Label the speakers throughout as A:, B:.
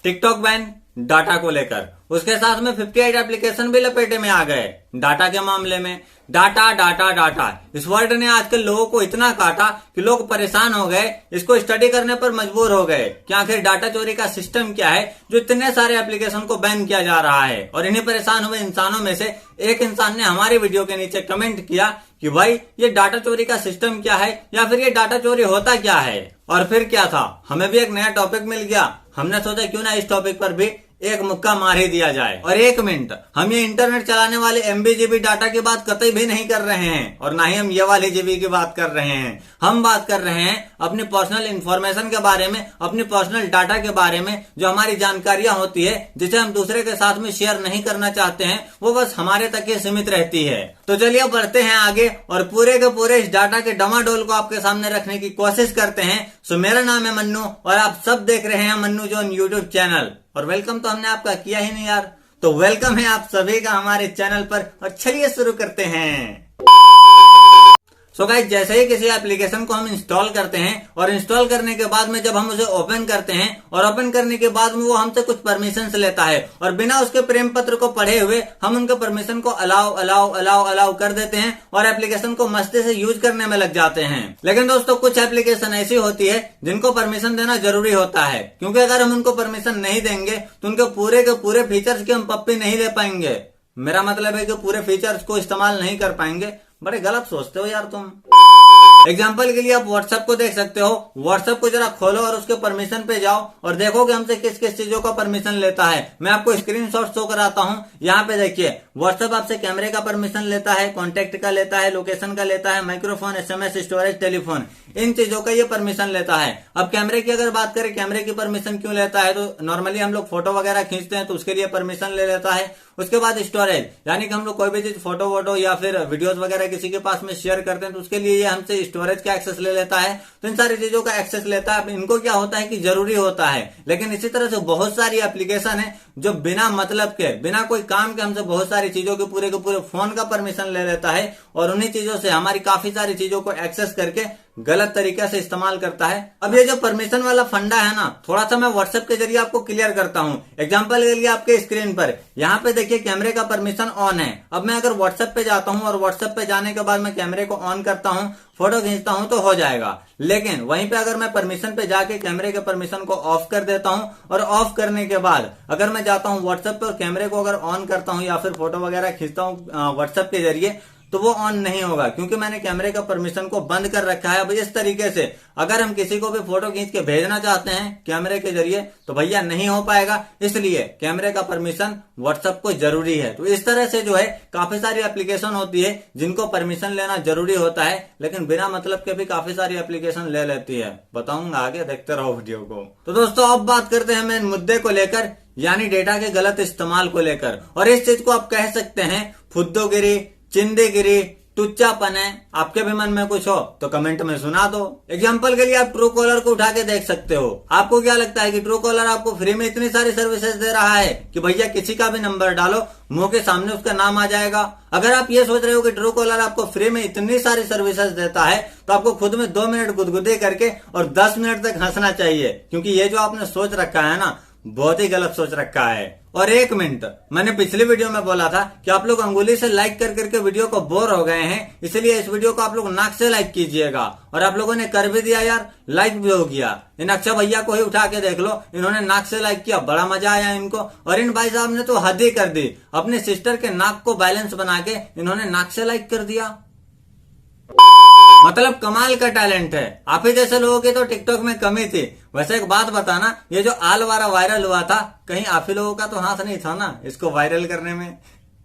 A: TikTok ban data को लेकर, उसके साथ में 58 एप्लीकेशन भी लपेटे में आ गए डाटा के मामले में। डाटा डाटा डाटा इस वर्ड ने आजकल लोगों को इतना काटा कि लोग परेशान हो गए, इसको स्टडी करने पर मजबूर हो गए कि आखिर डाटा चोरी का सिस्टम क्या है जो इतने सारे एप्लीकेशन को बैन किया जा रहा है। और इन्हीं परेशान हुए इंसानों में से एक इंसान ने हमारी वीडियो के नीचे कमेंट किया कि भाई ये डाटा चोरी का सिस्टम क्या है, या फिर ये डाटा चोरी होता क्या है। और फिर क्या था, हमें भी एक नया टॉपिक मिल गया। हमने सोचा क्यों ना इस टॉपिक पर भी एक मुक्का मार ही दिया जाए। और एक मिनट, हम ये इंटरनेट चलाने वाले MB GB डाटा की बात कतई भी नहीं कर रहे हैं, और ना ही हम ये वाली GB की बात कर रहे हैं। हम बात कर रहे हैं अपनी पर्सनल इंफॉर्मेशन के बारे में, अपनी पर्सनल डाटा के बारे में, जो हमारी जानकारियां होती है जिसे हम दूसरे के साथ में शेयर नहीं करना चाहते हैं, वो बस हमारे तक ही सीमित रहती है। तो चलिए बढ़ते हैं आगे और पूरे के पूरे इस डाटा के डमाडोल को आपके सामने रखने की कोशिश करते हैं। सो मेरा नाम है मन्नू और आप सब देख रहे हैं मन्नू जोन यूट्यूब चैनल। और वेलकम तो हमने आपका किया ही नहीं यार, तो वेलकम है आप सभी का हमारे चैनल पर। और चलिए शुरू करते हैं। सो गाइस, जैसे ही किसी एप्लीकेशन को हम इंस्टॉल करते हैं और इंस्टॉल करने के बाद में जब हम उसे ओपन करते हैं और ओपन करने के बाद में वो हमसे कुछ परमिशंस लेता है, और बिना उसके प्रेम पत्र को पढ़े हुए हम उनके परमिशन को अलाउ अलाउ अलाउ अलाउ कर देते हैं और एप्लीकेशन को मस्ती से यूज करने में लग जाते हैं। लेकिन दोस्तों, कुछ एप्लीकेशन ऐसी होती है जिनको परमिशन देना जरूरी होता है, क्योंकि अगर हम उनको परमिशन नहीं देंगे तो उनके पूरे के पूरे फीचर्स की हम पप्पी नहीं ले पाएंगे। मेरा मतलब है कि पूरे फीचर्स को इस्तेमाल नहीं कर पाएंगे। बड़े गलत सोचते हो यार तुम। एग्जाम्पल के लिए आप व्हाट्सएप को देख सकते हो। व्हाट्सएप को जरा खोलो और उसके परमिशन पे जाओ और देखो कि हमसे किस किस चीजों का परमिशन लेता है। मैं आपको स्क्रीनशॉट शो कराता हूँ। यहाँ पे देखिए, व्हाट्सएप आपसे कैमरे का परमिशन लेता है, कॉन्टेक्ट का लेता है, लोकेशन का लेता है, माइक्रोफोन, SMS, स्टोरेज, टेलीफोन, इन चीजों का ये परमिशन लेता है। अब कैमरे की अगर बात करें, कैमरे की परमिशन क्यों लेता है, तो नॉर्मली हम लोग फोटो वगैरह खींचते हैं तो उसके लिए परमिशन ले लेता है। उसके बाद स्टोरेज, यानी कि हम लोग कोई भी चीज फोटो वोटो या फिर वीडियोस वगैरह किसी के पास में शेयर करते हैं तो उसके लिए ये हमसे स्टोरेज का एक्सेस ले लेता है। तो इन सारी चीजों का एक्सेस लेता है। इनको क्या होता है कि जरूरी होता है। लेकिन इसी तरह से बहुत सारी एप्लीकेशन है जो बिना मतलब के, बिना कोई काम के हमसे बहुत सारी चीजों के पूरे फोन का परमिशन ले लेता है और उन्हीं चीजों से हमारी काफी सारी चीजों को एक्सेस करके गलत तरीके से इस्तेमाल करता है। अब ये जो परमिशन वाला फंडा है ना, थोड़ा सा मैं व्हाट्सएप के जरिए आपको क्लियर करता हूँ। एग्जांपल के लिए आपके स्क्रीन पर यहाँ पे देखिए कैमरे का परमिशन ऑन है। अब मैं अगर व्हाट्सएप पे जाता हूँ और व्हाट्सएप पे जाने के बाद मैं कैमरे को ऑन करता हूँ, फोटो खींचता हूँ तो हो जाएगा। लेकिन वहीं पे अगर मैं परमिशन पे जाके कैमरे के परमिशन को ऑफ कर देता हूँ और ऑफ करने के बाद अगर मैं जाता हूँ व्हाट्सएप पे और कैमरे को अगर ऑन करता हूँ या फिर फोटो वगैरह खींचता हूँ व्हाट्सएप के जरिए, तो वो ऑन नहीं होगा क्योंकि मैंने कैमरे का परमिशन को बंद कर रखा है। अब इस तरीके से अगर हम किसी को भी फोटो खींच के भेजना चाहते हैं कैमरे के जरिए तो भैया नहीं हो पाएगा। इसलिए कैमरे का परमिशन व्हाट्सएप को जरूरी है। तो इस तरह से जो है काफी सारी एप्लीकेशन होती है जिनको परमिशन लेना जरूरी होता है, लेकिन बिना मतलब के भी काफी सारी एप्लीकेशन ले लेती है। बताऊंगा आगे, देखते रहो वीडियो को। तो दोस्तों, अब बात करते हैं मेन मुद्दे को लेकर, यानी डेटा के गलत इस्तेमाल को लेकर। और इस चीज को आप कह सकते हैं फुद्दोगिरी, चिंदीगिरी, टुच्चापन है। आपके भी मन में कुछ हो तो कमेंट में सुना दो। एग्जाम्पल के लिए आप ट्रू कॉलर को उठा के देख सकते हो। आपको क्या लगता है कि ट्रू कॉलर आपको फ्री में इतनी सारी सर्विसेज दे रहा है कि भैया किसी का भी नंबर डालो, मुंह के सामने उसका नाम आ जाएगा? अगर आप ये सोच रहे हो कि ट्रू कॉलर आपको फ्री में इतनी सारी सर्विसेज देता है तो आपको खुद में 2 मिनट गुदगुदी करके और 10 मिनट तक हंसना चाहिए, क्योंकि ये जो आपने सोच रखा है ना, बहुत ही गलत सोच रखा है। और एक मिनट, मैंने पिछली वीडियो में बोला था कि आप लोग अंगुली से लाइक कर करके वीडियो को बोर हो गए हैं, इसलिए इस वीडियो को आप लोग नाक से लाइक कीजिएगा। और आप लोगों ने कर भी दिया यार, लाइक भी हो गया। इन अक्षय भैया को ही उठा के देख लो, इन्होंने नाक से लाइक किया, बड़ा मजा आया इनको। और इन भाई साहब ने तो हद ही कर दी, अपने सिस्टर के नाक को बैलेंस बना के इन्होंने नाक से लाइक कर दिया। मतलब कमाल का टैलेंट है। आप ही जैसे लोगों की तो टिकटॉक में कमी थी। वैसे एक बात बताना, ये जो आल वाला वायरल हुआ था, कहीं आप ही लोगों का तो हाथ नहीं था ना इसको वायरल करने में?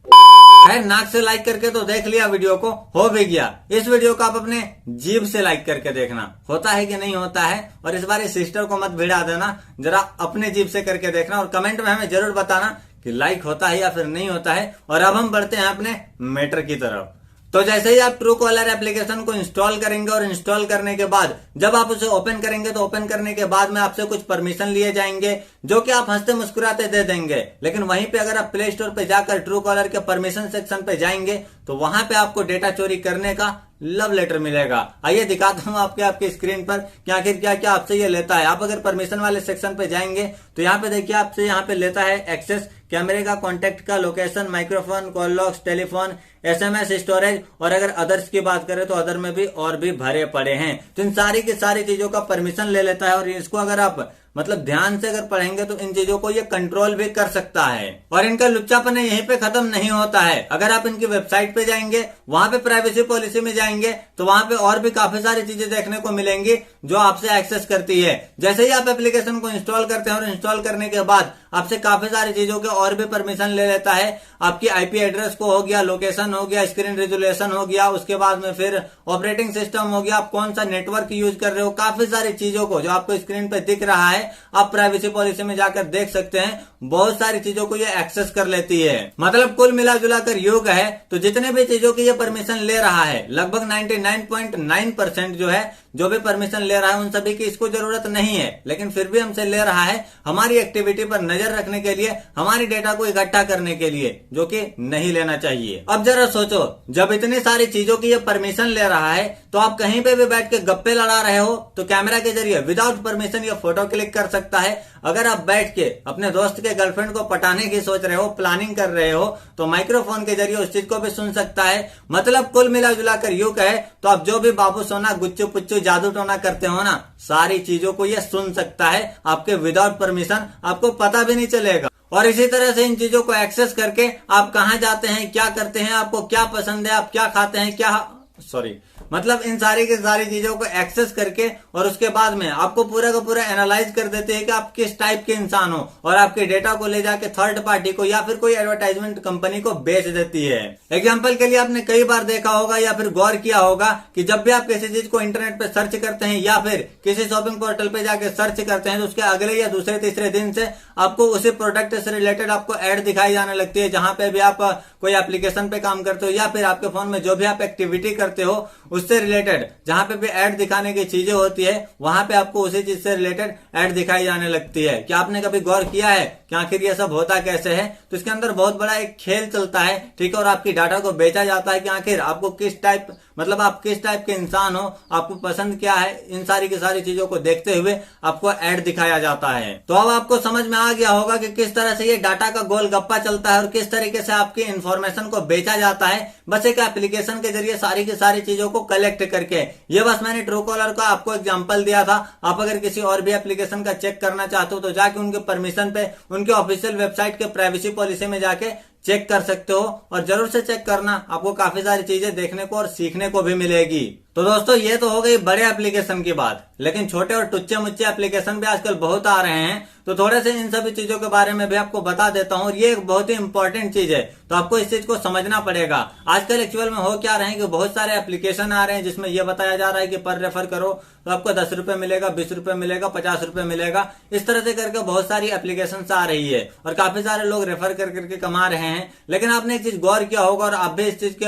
A: खैर, नाक से लाइक करके तो देख लिया वीडियो को, हो भी गया। इस वीडियो को आप अपने जीभ से लाइक करके देखना, होता है कि नहीं होता है। और इस बार इस सिस्टर को मत भिड़ा देना, जरा अपने जीभ से करके देखना और कमेंट में हमें जरूर बताना कि लाइक होता है या फिर नहीं होता है। और अब हम बढ़ते हैं अपने मैटर की तरफ। तो जैसे ही आप ट्रू कॉलर एप्लीकेशन को इंस्टॉल करेंगे और इंस्टॉल करने के बाद जब आप उसे ओपन करेंगे तो ओपन करने के बाद में आपसे कुछ परमिशन लिए जाएंगे जो कि आप हंसते मुस्कुराते दे देंगे। लेकिन वहीं पे अगर आप प्ले स्टोर पे जाकर ट्रू कॉलर के परमिशन सेक्शन पे जाएंगे तो वहां पे आपको डेटा चोरी करने का लव लेटर मिलेगा। आइए दिखाता हूँ आपके स्क्रीन पर कि आखिर क्या क्या आपसे ये लेता है। आप अगर परमिशन वाले सेक्शन पे जाएंगे तो यहाँ पे देखिए आपसे यहाँ पे लेता है एक्सेस कैमरे का, कॉन्टेक्ट का, location, microphone, call logs, telephone, SMS, storage और अगर अदर्स की बात करें तो अदर में भी और भी भरे पड़े हैं। तो इन सारी की सारी चीजों का परमिशन ले लेता है और इसको अगर आप मतलब ध्यान से अगर पढ़ेंगे तो इन चीजों को ये कंट्रोल भी कर सकता है। और इनका लुच्चापन यहीं पे खत्म नहीं होता है। अगर आप इनकी वेबसाइट पे जाएंगे, वहां पे प्राइवेसी पॉलिसी में जाएंगे तो वहां पे और भी काफी सारी चीजें देखने को मिलेंगी जो आपसे एक्सेस करती है। जैसे ही आप एप्लीकेशन को इंस्टॉल करते हैं और इंस्टॉल करने के बाद आपसे काफी सारी चीजों के और भी परमिशन ले लेता है। आपकी आईपी एड्रेस को हो गया, लोकेशन हो गया, स्क्रीन रेजोल्यूशन हो गया, उसके बाद में फिर ऑपरेटिंग सिस्टम हो गया, आप कौन सा नेटवर्क यूज कर रहे हो, काफी सारी चीजों को जो आपको स्क्रीन पे दिख रहा है आप प्राइवेसी पॉलिसी में जाकर देख सकते हैं। बहुत सारी चीजों को ये एक्सेस कर लेती है। मतलब कुल मिला जुला कर योग है तो जितने भी चीजों की ये परमिशन ले रहा है लगभग 99.9% जो है जो भी परमिशन ले रहा है उन सभी की इसको जरूरत नहीं है, लेकिन फिर भी हमसे ले रहा है हमारी एक्टिविटी पर नजर रखने के लिए, हमारी डेटा को इकट्ठा करने के लिए, जो कि नहीं लेना चाहिए। अब जरा सोचो, जब इतनी सारी चीजों की ये परमिशन ले रहा है तो आप कहीं पे भी बैठ के गप्पे लड़ा रहे हो तो कैमरा के जरिए विदाउट परमिशन ये फोटो क्लिक कर सकता है। अगर आप बैठ के अपने दोस्त के गर्लफ्रेंड को पटाने की सोच रहे हो, प्लानिंग कर रहे हो तो माइक्रोफोन के जरिए उस चीज को भी सुन सकता है। मतलब कुल मिला जुला कर यूं कहे तो आप जो भी बाबू सोना, गुच्चू पुच्चू, जादू टोना करते हो ना, सारी चीजों को ये सुन सकता है आपके विदाउट परमिशन, आपको पता भी नहीं चलेगा। और इसी तरह से इन चीजों को एक्सेस करके आप कहां जाते हैं, क्या करते हैं, आपको क्या पसंद है, आप क्या खाते हैं, मतलब इन सारी की सारी चीजों को एक्सेस करके और उसके बाद में आपको पूरा का पूरा एनालाइज कर देते हैं कि आप किस टाइप के इंसान हो और आपके डेटा को ले जाके थर्ड पार्टी को या फिर कोई एडवर्टाइजमेंट कंपनी को बेच देती है। एग्जांपल के लिए आपने कई बार देखा होगा या फिर गौर किया होगा कि जब भी आप किसी चीज को इंटरनेट पे सर्च करते हैं या फिर किसी शॉपिंग पोर्टल पे जाके सर्च करते हैं तो उसके अगले या दूसरे तीसरे दिन से आपको उसी प्रोडक्ट से रिलेटेड आपको एड दिखाई जाने लगती है। जहां पे भी आप कोई एप्लीकेशन पे काम करते हो या फिर आपके फोन में जो भी आप एक्टिविटी करते हो उससे रिलेटेड जहां पे भी ऐड दिखाने की चीजें होती है वहां पे आपको उसी चीज से रिलेटेड ऐड दिखाई जाने लगती है। क्या आपने कभी गौर किया है कि आखिर ये सब होता कैसे है? तो इसके अंदर बहुत बड़ा एक खेल चलता है, ठीक है, और आपकी डाटा को बेचा जाता है कि आखिर आपको किस टाइप, मतलब आप किस टाइप के इंसान हो, आपको पसंद क्या है, इन सारी की सारी चीजों को देखते हुए आपको ऐड दिखाया जाता है। तो अब आपको समझ में आ गया होगा कि किस तरह से ये डाटा का गोल गप्पा चलता है और किस तरीके से आपकी इंफॉर्मेशन को बेचा जाता है बस एक एप्लीकेशन के जरिए सारी की सारी चीजों को कलेक्ट करके। ये बस मैंने ट्रूकॉलर का आपको एग्जांपल दिया था। आप अगर किसी और भी एप्लीकेशन का चेक करना चाहते हो तो जाके उनके परमिशन पे उनके ऑफिशियल वेबसाइट के प्राइवेसी पॉलिसी में जाके चेक कर सकते हो और जरूर से चेक करना, आपको काफी सारी चीजें देखने को और सीखने को भी मिलेगी। तो दोस्तों ये तो हो गई बड़े एप्लीकेशन की बात, लेकिन छोटे और टुच्चे मुच्चे एप्लीकेशन भी आजकल बहुत आ रहे हैं। तो थोड़े से इन सभी चीजों के बारे में भी आपको बता देता हूँ और ये एक बहुत ही इंपॉर्टेंट चीज है तो आपको इस चीज को समझना पड़ेगा। आजकल एक्चुअल में हो क्या रहे हैं कि बहुत सारे एप्लीकेशन आ रहे हैं जिसमें यह बताया जा रहा है कि पर रेफर करो तो आपको 10 रुपए मिलेगा, 20 रुपए मिलेगा, 50 रुपए मिलेगा। इस तरह से करके बहुत सारी एप्लीकेशन आ रही है और काफी सारे लोग रेफर कर करके कमा रहे हैं। लेकिन आपने एक चीज गौर किया होगा और आप भी इस चीज के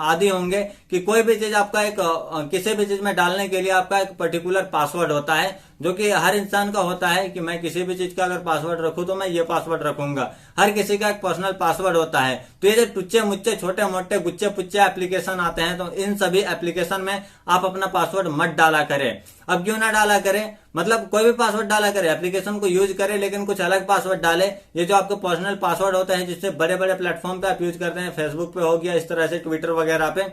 A: आदी होंगे कि कोई भी चीज आपका एक किसी भी चीज में डालने के लिए आपका एक पर्टिकुलर पासवर्ड होता है जो कि हर इंसान का होता है कि मैं किसी भी चीज का अगर पासवर्ड रखूं तो मैं ये पासवर्ड रखूंगा। हर किसी का एक पर्सनल पासवर्ड होता है। तो ये जो टुच्चे मुच्चे छोटे मोटे गुच्चे पुच्चे एप्लीकेशन आते हैं तो इन सभी एप्लीकेशन में आप अपना पासवर्ड मत डाला करें। अब क्यों ना डाला करें, मतलब कोई भी पासवर्ड डाला करें, एप्लीकेशन को यूज करें लेकिन कुछ अलग पासवर्ड डाले। ये जो आपके पर्सनल पासवर्ड होते हैं जिससे बड़े बड़े प्लेटफॉर्म पे आप यूज करते हैं, फेसबुक पे हो गया, इस तरह से ट्विटर वगैरह पे,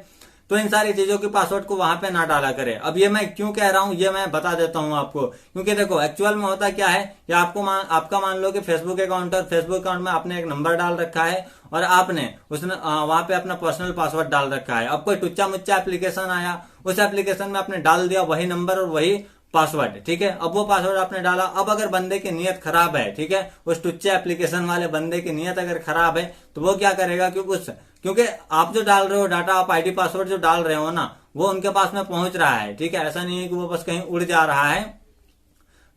A: तो इन सारी चीजों की पासवर्ड को वहां पे ना डाला करें। अब ये मैं क्यों कह रहा हूं ये मैं बता देता हूं आपको, क्योंकि देखो एक्चुअल में होता क्या है कि आपका मान लो कि फेसबुक अकाउंट और फेसबुक अकाउंट में आपने एक नंबर डाल रखा है और आपने उसने वहां पे अपना पर्सनल पासवर्ड डाल रखा है। अब कोई टुच्चा मुच्चा एप्लीकेशन आया, उस एप्लीकेशन में आपने डाल दिया वही नंबर और वही पासवर्ड, ठीक है। अब वो पासवर्ड आपने डाला, अब अगर बंदे की नीयत खराब है, ठीक है, उस टुच्चे एप्लीकेशन वाले बंदे की नीयत अगर खराब है तो वो क्या करेगा, क्योंकि आप जो डाल रहे हो डाटा, आप आईडी पासवर्ड जो डाल रहे हो ना, वो उनके पास में पहुंच रहा है, ठीक है। ऐसा नहीं है कि वो बस कहीं उड़ जा रहा है,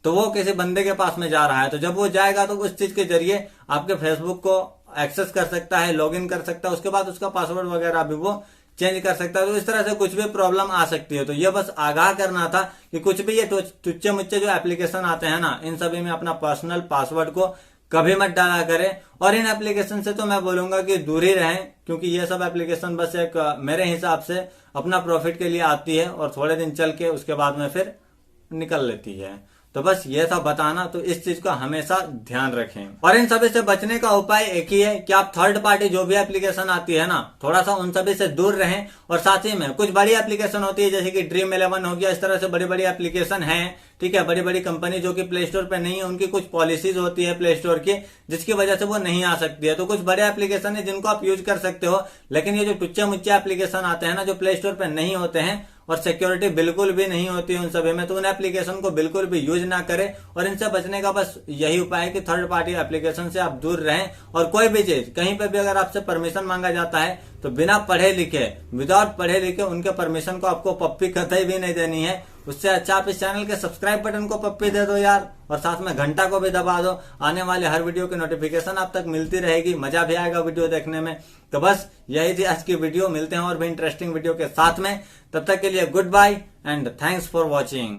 A: तो वो किसी बंदे के पास में जा रहा है। तो जब वो जाएगा तो उस चीज के जरिए आपके फेसबुक को एक्सेस कर सकता है, लॉगिन कर सकता है, उसके बाद उसका पासवर्ड वगैरह भी वो चेंज कर सकता है। तो इस तरह से कुछ भी प्रॉब्लम आ सकती है। तो ये बस आगाह करना था कि कुछ भी ये टुच्चे मुच्चे जो एप्लीकेशन आते हैं ना, इन सभी में अपना पर्सनल पासवर्ड को कभी मत डाला करें। और इन एप्लीकेशन से तो मैं बोलूंगा कि दूर ही रहें, क्योंकि ये सब एप्लीकेशन बस एक मेरे हिसाब से अपना प्रॉफिट के लिए आती है और थोड़े दिन चल के उसके बाद में फिर निकल लेती है। तो बस ये सब बताना, तो इस चीज का हमेशा ध्यान रखें। और इन सभी से बचने का उपाय एक ही है कि आप थर्ड पार्टी जो भी एप्लीकेशन आती है ना, थोड़ा सा उन सभी से दूर रहें। और साथ ही में कुछ बड़ी एप्लीकेशन होती है जैसे कि Dream11 हो गया, इस तरह से बड़ी बड़ी एप्लीकेशन है, ठीक है, बड़ी बड़ी कंपनी जो कि प्ले स्टोर पे नहीं है, उनकी कुछ पॉलिसीज होती है प्ले स्टोर की, जिसकी वजह से वो नहीं आ सकती है। तो कुछ बड़े एप्लीकेशन है जिनको आप यूज कर सकते हो, लेकिन ये जो टुच्चे मुच्चे एप्लीकेशन आते हैं ना, जो प्ले स्टोर पे नहीं होते हैं और सिक्योरिटी बिल्कुल भी नहीं होती उन सभी में, तो उन एप्लीकेशन को बिल्कुल भी यूज ना करें। और इनसे बचने का बस यही उपाय है कि थर्ड पार्टी एप्लीकेशन से आप दूर रहें। और कोई भी चीज कहीं पे भी अगर आपसे परमिशन मांगा जाता है तो बिना पढ़े लिखे, विदाउट पढ़े लिखे उनके परमिशन को आपको पप्पी कतई भी नहीं देनी है। उससे अच्छा आप इस चैनल के सब्सक्राइब बटन को पप्पी दे दो यार, और साथ में घंटा को भी दबा दो। आने वाले हर वीडियो की नोटिफिकेशन आप तक मिलती रहेगी, मजा भी आएगा वीडियो देखने में। तो बस यही थी आज की वीडियो, मिलते हैं और भी इंटरेस्टिंग वीडियो के साथ में। तब तक के लिए goodbye and thanks for watching.